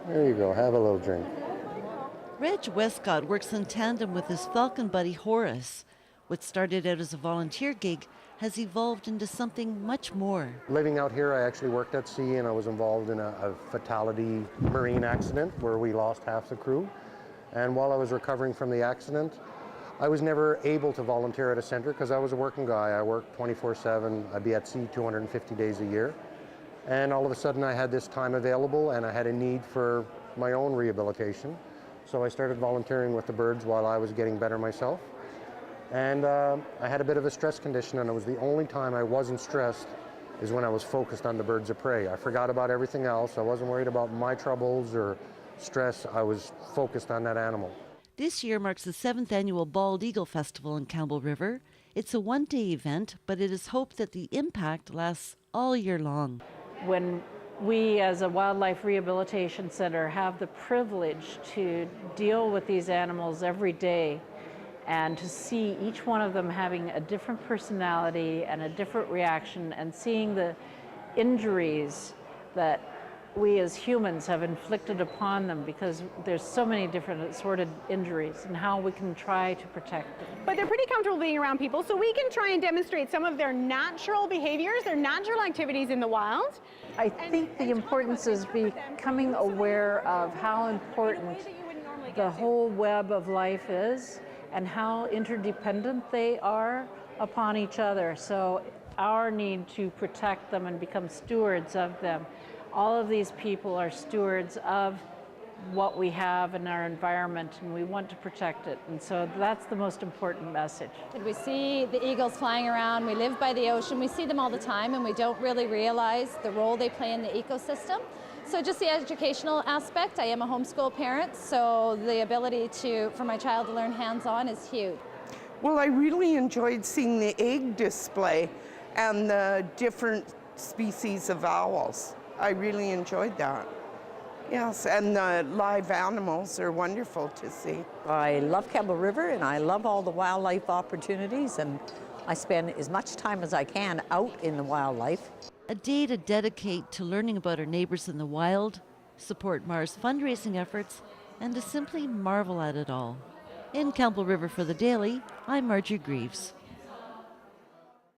There you go, have a little drink. Reg Westcott works in tandem with his falcon buddy Horace. What started out as a volunteer gig has evolved into something much more. Living out here, I actually worked at sea and I was involved in a fatality marine accident where we lost half the crew. And while I was recovering from the accident, I was never able to volunteer at a center because I was a working guy. I worked 24/7. I'd be at sea 250 days a year. And all of a sudden I had this time available and I had a need for my own rehabilitation. So I started volunteering with the birds while I was getting better myself. And I had a bit of a stress condition, and it was the only time I wasn't stressed is when I was focused on the birds of prey. I forgot about everything else. I wasn't worried about my troubles or stress. I was focused on that animal. This year marks the 7th annual Bald Eagle Festival in Campbell River. It's a one-day event, but it is hoped that the impact lasts all year long. When we as a wildlife rehabilitation center have the privilege to deal with these animals every day and to see each one of them having a different personality and a different reaction and seeing the injuries that we as humans have inflicted upon them, because there's so many different assorted injuries, and how we can try to protect them. But they're pretty comfortable being around people, so we can try and demonstrate some of their natural behaviors, their natural activities in the wild. I think the importance is becoming aware of how important the whole web of life is and how interdependent they are upon each other. So our need to protect them and become stewards of them. All of these people are stewards of what we have in our environment, and we want to protect it. And so that's the most important message. We see the eagles flying around, we live by the ocean, we see them all the time, and we don't really realize the role they play in the ecosystem. So just the educational aspect, I am a homeschool parent, so the ability for my child to learn hands-on is huge. Well, I really enjoyed seeing the egg display and the different species of owls. I really enjoyed that. Yes, and the live animals are wonderful to see. I love Campbell River and I love all the wildlife opportunities, and I spend as much time as I can out in the wildlife. A day to dedicate to learning about our neighbors in the wild, support Mars fundraising efforts, and to simply marvel at it all. In Campbell River for the Daily, I'm Marjorie Greaves.